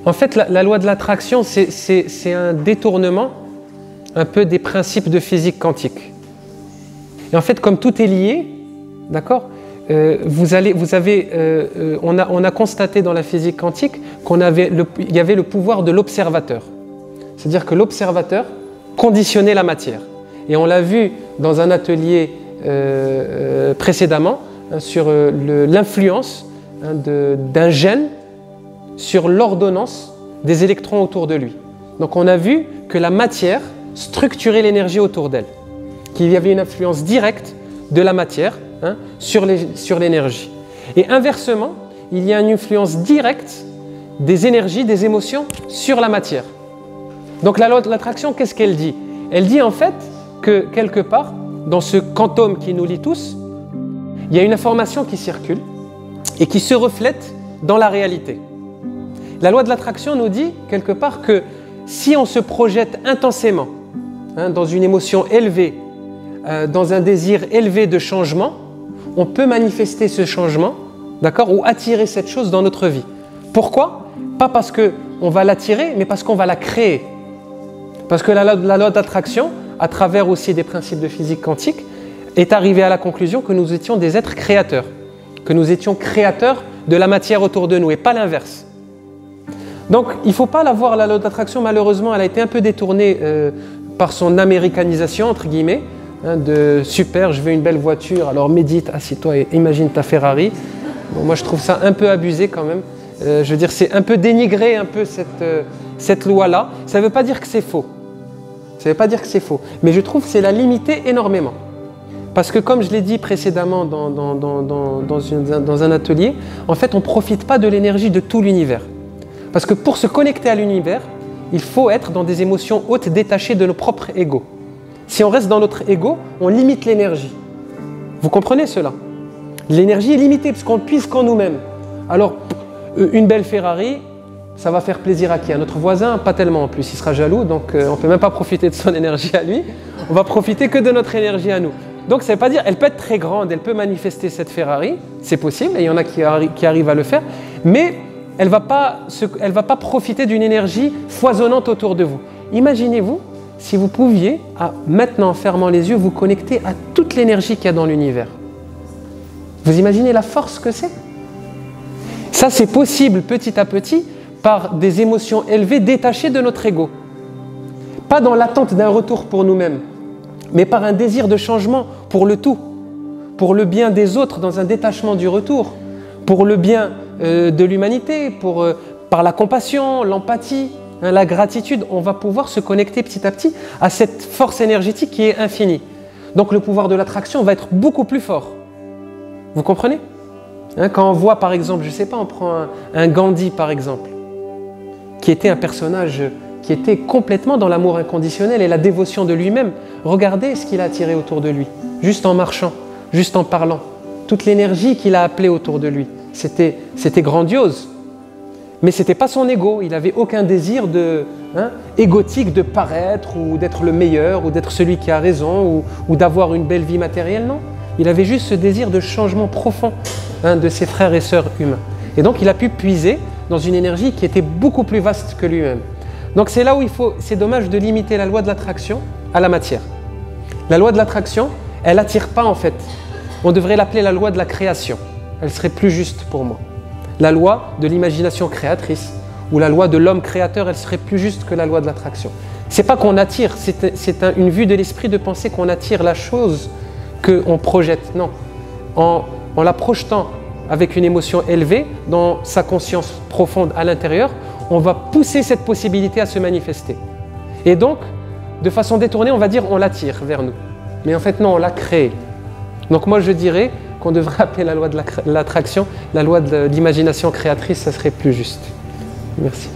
En fait, la loi de l'attraction, c'est un détournement un peu des principes de physique quantique. Et en fait, comme tout est lié, d'accord, on a constaté dans la physique quantique qu'il y avait le pouvoir de l'observateur. C'est-à-dire que l'observateur conditionnait la matière. Et on l'a vu dans un atelier précédemment sur l'influence d'un gène sur l'ordonnance des électrons autour de lui. Donc on a vu que la matière structurait l'énergie autour d'elle, qu'il y avait une influence directe de la matière sur l'énergie. Et inversement, il y a une influence directe des énergies, des émotions sur la matière. Donc la loi de l'attraction, qu'est-ce qu'elle dit? Elle dit en fait que quelque part, dans ce quantum qui nous lie tous, il y a une information qui circule et qui se reflète dans la réalité. La loi de l'attraction nous dit quelque part que si on se projette intensément dans une émotion élevée, dans un désir élevé de changement, on peut manifester ce changement, d'accord, ou attirer cette chose dans notre vie. Pourquoi? Pas parce qu'on va l'attirer, mais parce qu'on va la créer. Parce que la loi d'attraction, à travers aussi des principes de physique quantique, est arrivée à la conclusion que nous étions des êtres créateurs, que nous étions créateurs de la matière autour de nous et pas l'inverse. Donc il ne faut pas la voir, la loi d'attraction, malheureusement, elle a été un peu détournée par son américanisation, entre guillemets, de super, je veux une belle voiture, alors médite, assieds-toi et imagine ta Ferrari. Bon, moi je trouve ça un peu abusé quand même. Je veux dire, c'est un peu dénigrer un peu cette loi-là. Ça ne veut pas dire que c'est faux. Ça ne veut pas dire que c'est faux. Mais je trouve que c'est la limiter énormément. Parce que comme je l'ai dit précédemment dans un atelier, en fait on ne profite pas de l'énergie de tout l'univers. Parce que pour se connecter à l'univers, il faut être dans des émotions hautes détachées de nos propres égos. Si on reste dans notre ego, on limite l'énergie. Vous comprenez cela? L'énergie est limitée parce qu'on ne puise qu'en nous-mêmes. Alors, une belle Ferrari, ça va faire plaisir à qui? À notre voisin? Pas tellement en plus, il sera jaloux, donc on ne peut même pas profiter de son énergie à lui. On va profiter que de notre énergie à nous. Donc ça ne veut pas dire, elle peut être très grande, elle peut manifester cette Ferrari, c'est possible, et il y en a qui arrivent à le faire, mais elle ne va pas profiter d'une énergie foisonnante autour de vous. Imaginez-vous si vous pouviez, maintenant en fermant les yeux, vous connecter à toute l'énergie qu'il y a dans l'univers. Vous imaginez la force que c'est? Ça, c'est possible petit à petit par des émotions élevées détachées de notre ego. Pas dans l'attente d'un retour pour nous-mêmes, mais par un désir de changement pour le tout, pour le bien des autres dans un détachement du retour, pour le bien de l'humanité, par la compassion, l'empathie, la gratitude. On va pouvoir se connecter petit à petit à cette force énergétique qui est infinie. Donc le pouvoir de l'attraction va être beaucoup plus fort. Vous comprenez? Quand on voit par exemple, je ne sais pas, on prend un Gandhi par exemple, qui était un personnage qui était complètement dans l'amour inconditionnel et la dévotion de lui-même. Regardez ce qu'il a attiré autour de lui, juste en marchant, juste en parlant. Toute l'énergie qu'il a appelée autour de lui, c'était grandiose. Mais ce n'était pas son ego, il n'avait aucun désir égotique de paraître ou d'être le meilleur ou d'être celui qui a raison ou d'avoir une belle vie matérielle, non. Il avait juste ce désir de changement profond de ses frères et sœurs humains. Et donc il a pu puiser dans une énergie qui était beaucoup plus vaste que lui-même. Donc c'est là où c'est dommage de limiter la loi de l'attraction à la matière. La loi de l'attraction, elle n'attire pas en fait. On devrait l'appeler la loi de la création. Elle serait plus juste pour moi. La loi de l'imagination créatrice ou la loi de l'homme créateur, elle serait plus juste que la loi de l'attraction. C'est pas qu'on attire, c'est une vue de l'esprit de penser qu'on attire la chose qu'on projette. Non. En la projetant avec une émotion élevée dans sa conscience profonde à l'intérieur, on va pousser cette possibilité à se manifester. Et donc, de façon détournée, on va dire on l'attire vers nous. Mais en fait, non, on l'a créé. Donc moi, je dirais qu'on devrait appeler la loi de l'attraction, la loi de l'imagination créatrice, ça serait plus juste. Merci.